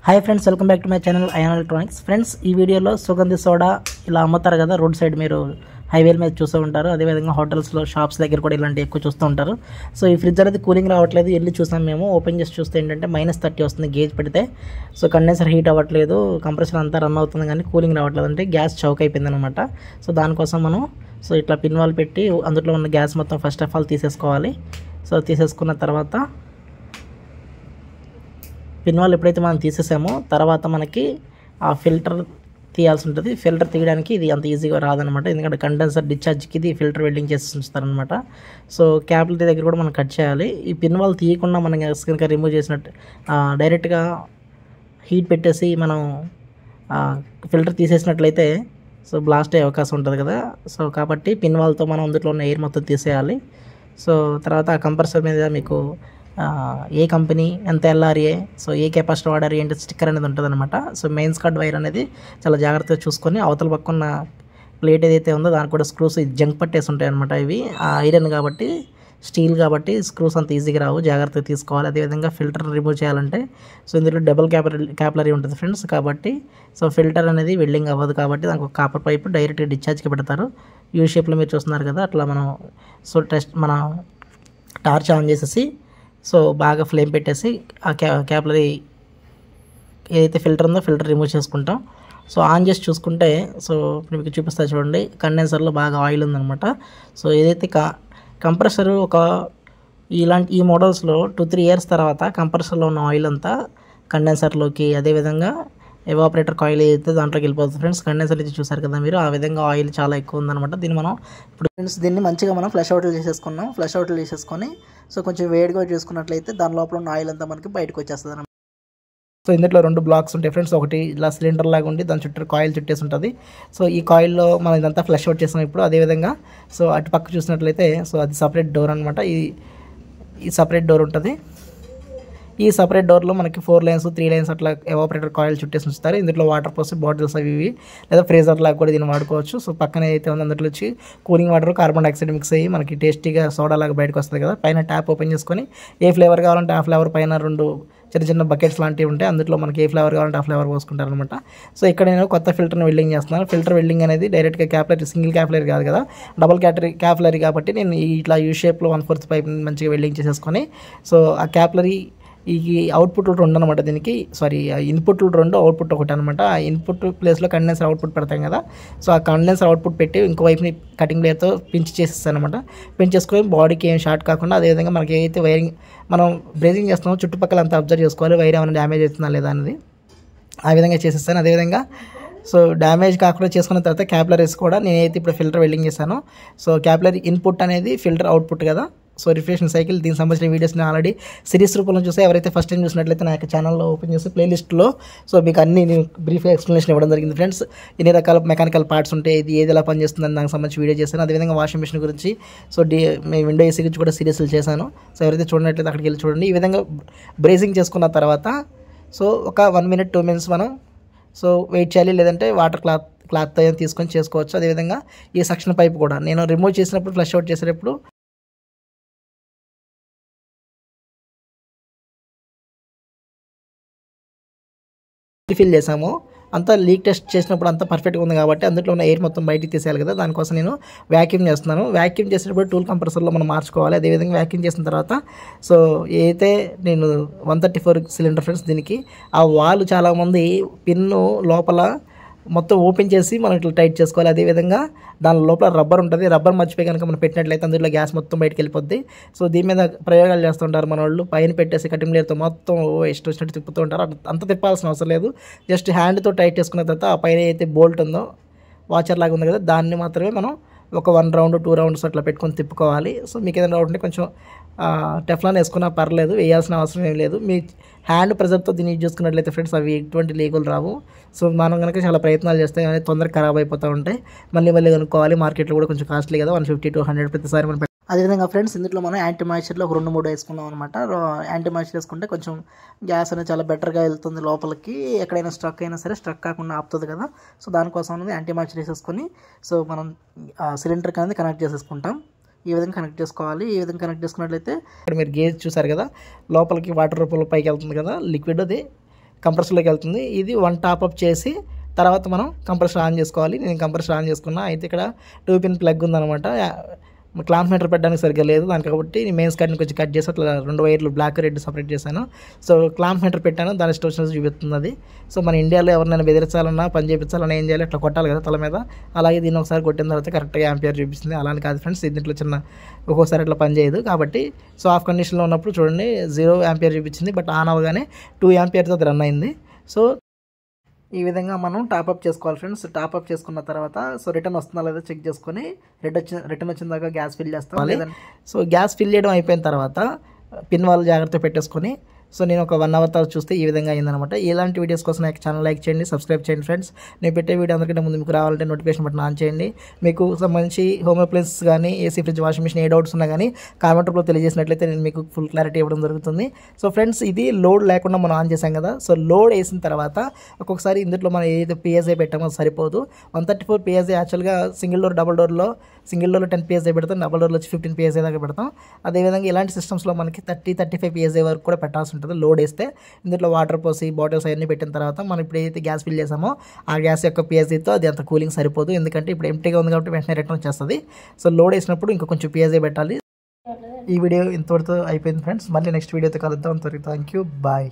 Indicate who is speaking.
Speaker 1: Hi friends, welcome back to my channel IN electronics. Friends, ఈ వీడియోలో సుగంధి soda ఇలా అమ్ముతారు కదా, రోడ్ సైడ్ మీరు హైవేల మీద చూస్తూ ఉంటారు. అదేవిధంగా హోటల్స్లో, షాప్స్ దగ్గర కూడా ఇలాంటివి ఎక్కువ చూస్తూ ఉంటారు. సో ఈ ఫ్రిడ్జ్ అనేది కూలింగ్ రావట్లేదు. వెళ్ళి చూసాం మేము, ఓపెన్ చేసి చూస్తే ఏంటంటే -30 వస్తుంది గేజ్ పెడితే. సో కండెన్సర్ హీట్ అవ్వట్లేదు, కంప్రెసర్ అంతా రన్ అవుతుంది కానీ కూలింగ్ రావట్లేదు, అంటే గ్యాస్ చౌక్ అయిపోయింది అనమాట. సో దానికోసం మనం ఇట్లా పిన్ వాల్ పెట్టి అందులో ఉన్న గ్యాస్ మొత్తం ఫస్ట్ ఆఫ్ ఆల్ తీసేసుకోవాలి. సో తీసేసుకున్న తర్వాత పిన్ వాల్ ఎప్పుడైతే మనం తీసేసామో తర్వాత మనకి ఆ ఫిల్టర్ తీయాల్సి ఉంటుంది. ఫిల్టర్ తీయడానికి ఇది అంత ఈజీగా రాదనమాట, ఎందుకంటే కండెన్సర్ డిశ్చార్జ్కి ఇది ఫిల్టర్ వెల్డింగ్ చేసి ఉంచుతారనమాట. సో క్యాపిలరీ దగ్గర కూడా మనం కట్ చేయాలి. ఈ పిన్ వాల్ తీయకుండా మనం కనుక రిమూవ్ చేసినట్టు డైరెక్ట్గా హీట్ పెట్టేసి మనం ఫిల్టర్ తీసేసినట్లయితే సో బ్లాస్ట్ అయ్యే అవకాశం ఉంటుంది కదా. సో కాబట్టి పిన్ వాల్తో మనం అందులో ఉన్న ఎయిర్ మొత్తం తీసేయాలి. సో తర్వాత ఆ కంప్రెసర్ మీద మీకు ఏ కంపెనీ, ఎంత ఎల్ఆర్ఏ, సో ఏ కెపాసిటీ వాడారు ఏంటి స్టిక్కర్ అనేది ఉంటుంది అనమాట. సో మెయిన్స్ కార్డ్ వైర్ అనేది చాలా జాగ్రత్తగా చూసుకొని అవతల పక్కన ప్లేట్ ఏదైతే ఉందో దానికి కూడా స్క్రూస్ జంక్ పట్టేసి ఉంటాయి అనమాట. ఇవి ఐరన్ కాబట్టి, స్టీల్ కాబట్టి స్క్రూస్ అంత ఈజీగా రావు, జాగ్రత్తగా తీసుకోవాలి. అదేవిధంగా ఫిల్టర్ రిమూవ్ చేయాలంటే సో ఇందులో డబుల్ క్యాపిలరీ ఉంటుంది ఫ్రెండ్స్. కాబట్టి సో ఫిల్టర్ అనేది వెల్డింగ్ అవ్వదు కాబట్టి దానికి ఒక కాపర్ పైపు డైరెక్ట్గా డిశ్చార్జ్కి పెడతారు. యూ షేప్లో మీరు చూస్తున్నారు కదా, అట్లా మనం మన టార్చ్ ఆన్ చేసేసి సో బాగా ఫ్లేమ్ పెట్టేసి ఆ క్యాపిలరీ ఏదైతే ఫిల్టర్ ఉందో ఫిల్టర్ రిమూవ్ చేసుకుంటాం. సో ఆన్ చేసి చూసుకుంటే సో మీకు చూపిస్తా చూడండి, కండెన్సర్లో బాగా ఆయిల్ ఉందన్నమాట. సో ఏదైతే కంప్రెసర్ ఈ మోడల్స్లో 2-3 ఇయర్స్ తర్వాత కంప్రెసర్లో ఉన్న ఆయిల్ అంతా కండెన్సర్లోకి, అదేవిధంగా ఎవాపరేటర్ కాయిల్ ఏదైతే దాంట్లోకి వెళ్ళిపోతుంది ఫ్రెండ్స్. కండెన్సర్ ఇచ్చి చూసారు కదా మీరు, ఆ విధంగా ఆయిల్ చాలా ఎక్కువ ఉందన్నమాట. దీన్ని మనం ఇప్పుడు ఫ్రెండ్స్ దీన్ని మంచిగా మనం ఫ్లష్ అవుట్లు చేసేసుకున్నాం. ఫ్లష్ అవుట్లు చేసేసుకొని సో కొంచెం వేడిగా చేసుకున్నట్లయితే దాని లోపల ఉన్న ఆయిల్ అంతా మనకి బయటకు వచ్చేస్తుంది అన్నమాట. సో ఇందులో 2 బ్లాక్స్ ఉంటాయి ఫ్రెండ్స్. ఒకటి ఇలా సిలిండర్ లాగా ఉండి దాని చుట్టూ కాయిల్ చుట్టేసి ఉంటుంది. సో ఈ కాయిల్లో మనం ఇదంతా ఫ్లష్ అవుట్ చేసాం ఇప్పుడు. అదేవిధంగా సో అటు పక్క చూసినట్లయితే సో అది సపరేట్ డోర్ అనమాట. ఈ సపరేట్ డోర్ ఉంటుంది. ఈ సపరేట్ డోర్లో మనకి 4 లైన్స్ 3 లైన్స్ అట్లా ఎవాపరేటర్ కాయిల్ చుట్టేసి ఉంచుతారు. ఇందులో వాటర్ పోసి బాటిల్స్ అవి లేదా ఫ్రీజర్ లాగా కూడా దీన్ని వాడుకోవచ్చు. సో పక్కన ఏదైతే ఉందో అందులో వచ్చి cooling water, carbon dioxide mix అయ్యి మనకి టేస్టీగా సోడా లాగా బయటకు వస్తుంది కదా. పైన ట్యాప్ ఓపెన్ చేసుకొని ఏ ఫ్లేవర్ కావాలంటే ఆ ఫ్లేవర్, పైన 2 చిన్న బకెట్స్ లాంటివి ఉంటాయి, అందులో మనకి ఏ ఫ్లేవర్ కావాలంటే ఆ ఫ్లేవర్ పోసుకుంటారు అనమాట. సో ఇక్కడ నేను కొత్త ఫిల్టర్ని వెల్డింగ్ చేస్తున్నాను. ఫిల్టర్ వెల్డింగ్ అనేది డైరెక్ట్గా క్యాపిలరీ, సింగిల్ క్యాపిలరీ కాదు కదా, డబుల్ క్యాపిలరీ కాబట్టి నేను ఇట్లా యూ షేప్లో 1/4 పైప్ మంచిగా వెల్డింగ్ చేసేసుకొని సో ఆ క్యాపిలరీ ఈ అవుట్పుట్ 2 అనమాట. దీనికి ఇన్పుట్ 2, అవుట్పుట్ 1 అనమాట. ఆ ఇన్పుట్ ప్లేస్లో కండెన్సర్ అవుట్పుట్ పెడతాం కదా. సో ఆ కండెన్సర్ అవుట్పుట్ పెట్టి ఇంకో వైపుని కటింగ్ బ్లేడ్తో పించ్ చేసేస్తాను అనమాట. పించ్ చేసుకొని బాడీకి ఏం షార్ట్ కాకుండా, అదేవిధంగా మనకి ఏదైతే వైరింగ్ మనం బ్రేజింగ్ చేస్తున్నామో చుట్టుపక్కల అంతా అబ్జర్వ్ చేసుకోవాలి, వైర్ ఏమైనా డ్యామేజ్ అవుతుందా లేదా అనేది. ఆ విధంగా చేసేస్తాను. అదేవిధంగా సో డ్యామేజ్ కాకుండా చేసుకున్న తర్వాత క్యాపిలరీస్ కూడా నేనైతే ఇప్పుడు ఫిల్టర్ వెల్డింగ్ చేశాను. సో క్యాపిలరీ ఇన్పుట్ అనేది ఫిల్టర్ అవుట్పుట్ కదా. సో రిఫ్రెషన్ సైకిల్, దీనికి సంబంధించిన వీడియోస్ని ఆల్రెడీ సిరీస్ రూపంలో చూస్తే ఎవరైతే ఫస్ట్ టైం చూసినట్లయితే నా యొక్క ఛానల్లో ఓపెన్ చేసి ప్లేలిస్ట్లో సో మీకు అన్ని బ్రీఫ్గా ఎక్స్ప్లెనేషన్ ఇవ్వడం జరిగింది ఫ్రెండ్స్. ఎన్ని రకాల మెకానికల్ పార్ట్స్ ఉంటాయి, ఇది ఏది ఎలా పనిచేస్తుందని దానికి సంబంధించి వీడియో చేశాను. అదేవిధంగా వాషింగ్ మిషన్ గురించి, సో విండో ఏసీ గురించి కూడా సిరీస్లు చేశాను. సో ఎవరైతే చూడనట్లయితే అక్కడికి వెళ్ళి చూడండి. ఈ విధంగా బ్రేజింగ్ చేసుకున్న తర్వాత సో ఒక 1 minute 2 minutes మనం సో వెయిట్ చేయాలి, లేదంటే వాటర్ క్లాత్ తీసుకొని చేసుకోవచ్చు. అదేవిధంగా ఈ సక్షన్ పైప్ కూడా నేను రిమూవ్ చేసినప్పుడు, ఫ్లష్ అవుట్ చేసేటప్పుడు ఫిల్ చేసాము. అంతా లీక్ టెస్ట్ చేసినప్పుడు అంతా పర్ఫెక్ట్గా ఉంది కాబట్టి అందులో ఉన్న ఎయిర్ మొత్తం బయటికి తీసేయాలి కదా. దానికోసం నేను వ్యాక్యూమ్ చేస్తున్నాను. వ్యాక్యూమ్ చేసేటప్పుడు టూల్ కంప్రెసర్లో మనం మార్చుకోవాలి. అదేవిధంగా వ్యాక్యూమ్ చేసిన తర్వాత సో ఏదైతే నేను 134 సిలిండర్ ఫ్రెండ్స్, దీనికి ఆ వాల్ చాలామంది పిన్ను లోపల మొత్తం ఓపెన్ చేసి మనం ఇట్లా టైట్ చేసుకోవాలి. అదేవిధంగా దాని లోపల రబ్బర్ ఉంటుంది. రబ్బర్ మర్చిపోయి కనుక మనం పెట్టినట్లయితే అందులో గ్యాస్ మొత్తం బయటకు వెళ్ళిపోద్ది. సో దీని మీద ప్రయోగాలు చేస్తుంటారు మన వాళ్ళు. పైన పెట్టేసి కటింగ్ బ్లేడ్తో మొత్తం ఇష్టం వచ్చినట్టు తిప్పుతూ ఉంటారు. అంత తిప్పాల్సిన అవసరం లేదు. జస్ట్ హ్యాండ్తో టైట్ చేసుకున్న తర్వాత ఆ పైన అయితే బోల్ట్ ఉందో, వాచర్ లాగా ఉంది కదా, దాన్ని మాత్రమే మనం ఒక 1 రౌండ్ 2 రౌండ్స్ అట్లా పెట్టుకొని తిప్పుకోవాలి. సో మీకు ఏదైనా డౌట్ ఉంటే కొంచెం టెఫ్లాన్ వేసుకున్నా పర్లేదు, వేయాల్సిన అవసరం ఏం లేదు. మీ హ్యాండ్ ప్రెజర్తో దీన్ని యూజ్ చేసుకున్నట్లయితే ఫ్రెండ్స్ అవి ఎటువంటి లీకులు రావు. సో మనం కనుక చాలా ప్రయత్నాలు చేస్తే కానీ తొందరగా ఖరాబ్ అయిపోతూ ఉంటాయి. మళ్ళీ కొనుక్కోవాలి. మార్కెట్లో కూడా కొంచెం కాస్ట్లీ కదా, 150-100 ప్రతిసారి మనం. అదేవిధంగా ఫ్రెండ్స్ ఇందులో మనం యాంటీ మాయిశ్చర్లో ఒక 2-3 వేసుకున్నాం అనమాట. యాంటీ మాయిశ్చర్ వేసుకుంటే కొంచెం గ్యాస్ అనేది చాలా బెటర్గా వెళ్తుంది లోపలికి. ఎక్కడైనా స్ట్రక్ అయినా సరే స్ట్రక్ కాకుండా ఆపుతుంది కదా. సో దానికోసం అనేది యాంటీ మాయిశ్చర్ వేసేసుకొని సో మనం సిలిండర్కి అనేది కనెక్ట్ చేసేసుకుంటాం. ఈ విధంగా కనెక్ట్ చేసుకోవాలి. ఈ విధంగా కనెక్ట్ చేసుకున్నట్లయితే ఇక్కడ మీరు గేజ్ చూసారు కదా, లోపలికి వాటర్ రూపంలో పైకి వెళ్తుంది కదా లిక్విడ్, అది కంప్రెసర్లోకి వెళ్తుంది. ఇది 1 టాప్అప్ చేసి తర్వాత మనం కంప్రెసర్ ఆన్ చేసుకోవాలి. నేను కంప్రెసర్ ఆన్ చేసుకున్నా. అయితే ఇక్కడ 2 పిన్ ప్లగ్ ఉందన్నమాట. క్లాంప్ మీటర్ పెట్టడానికి సరిగ్గా లేదు దానికి, కాబట్టి మెయిన్స్ కార్డ్ని కొంచెం కట్ చేసి అట్లా 2 వైర్లు బ్లాక్ రెడ్ సపరేట్ చేశాను. సో క్లాంప్ మీటర్ పెట్టాను, దాని స్టోషన్ చూపిస్తుంది అది. సో మన ఇండియాలో ఎవరినైనా బెదిరించాలన్నా పని చేయించాలన్నా ఏం చేయాలి, అట్లా కొట్టాలి కదా తల మీద. అలాగే దీన్ని ఒకసారి కొట్టిన తర్వాత కరెక్ట్గా యాంపియర్ చూపిస్తుంది. అలానే కాదు ఫ్రెండ్స్, దీంట్లో చిన్న ఒక్కొక్కసారి అట్లా పని చేయదు. కాబట్టి సో ఆఫ్ కండిషన్లో ఉన్నప్పుడు చూడండి 0 యాంపియర్ చూపించింది, బట్ ఆన్ అవ్వగానే 2 యాంపియర్తో అది రన్ అయింది. సో ఈ విధంగా మనం టాప్అప్ చేసుకోవాలి ఫ్రెండ్స్. టాప్అప్ చేసుకున్న తర్వాత సో రిటర్న్ వస్తుందా లేదా చెక్ చేసుకొని రిటర్న్ వచ్చిన దాకా గ్యాస్ ఫిల్ చేస్తాం. సో గ్యాస్ ఫిల్ చేయడం అయిపోయిన తర్వాత పిన్ వాళ్ళు జాగ్రత్తగా పెట్టేసుకొని సో నేను ఒక 1 అవర్ తర్వాత చూస్తే ఈ విధంగా అయిందనమాట. ఇలాంటి వీడియోస్ కోసం నాకు ఛానల్ లైక్ చేయండి, సబ్స్క్రైబ్ చేయండి ఫ్రెండ్స్. నేను పెట్టే వీడియో అందరికంటే ముందు మీకు రావాలంటే నోటిఫికేషన్ బటన్ ఆన్ చేయండి. మీకు సంబంధించి హోమ్ అప్లయన్సెస్ కానీ ఏసీ, ఫ్రిడ్జ్, వాషింగ్ మిషన్ ఏ డౌట్స్ ఉన్నా కానీ కామెంట్ రూపంలో తెలియజేసినట్లయితే నేను మీకు ఫుల్ క్లారిటీ ఇవ్వడం జరుగుతుంది. సో ఫ్రెండ్స్, ఇది లోడ్ లేకుండా మనం ఆన్ చేసాం కదా. సో లోడ్ వేసిన తర్వాత ఒక్కొక్కసారి ఇందులో మనం ఏదైతే PSI పెట్టామో సరిపోదు. 134 PSI యాక్చువల్గా సింగిల్ డోర్, డబుల్ డోర్లో 10 PSI పెడతాం, డబుల్ డోర్లో వచ్చి 15 PSI దాకా పెడతాం. అదేవిధంగా ఇలాంటి సిస్టమ్స్లో మనకి 30-35 PSI వరకు కూడా పెట్టాల్సి ఉంటుంది లోడ్ వేస్తే. ఇందులో వాటర్ పోసి బాటిల్స్ అవన్నీ పెట్టిన తర్వాత మనం ఇప్పుడు ఏదైతే గ్యాస్ ఫిల్ చేసామో ఆ గ్యాస్ యొక్క PSIతో అది అంత కూలింగ్ సరిపోదు, ఎందుకంటే ఇప్పుడు ఎంటీగా ఉంది కాబట్టి వెంటనే రిటర్న్ వచ్చేస్తుంది. సో లోడ్ వేసినప్పుడు ఇంకా కొంచెం PSI పెట్టాలి. ఈ వీడియో ఇంతవరకు అయిపోయింది ఫ్రెండ్స్. మళ్ళీ నెక్స్ట్ వీడియోతో కలుద్దాం. Thank you, bye.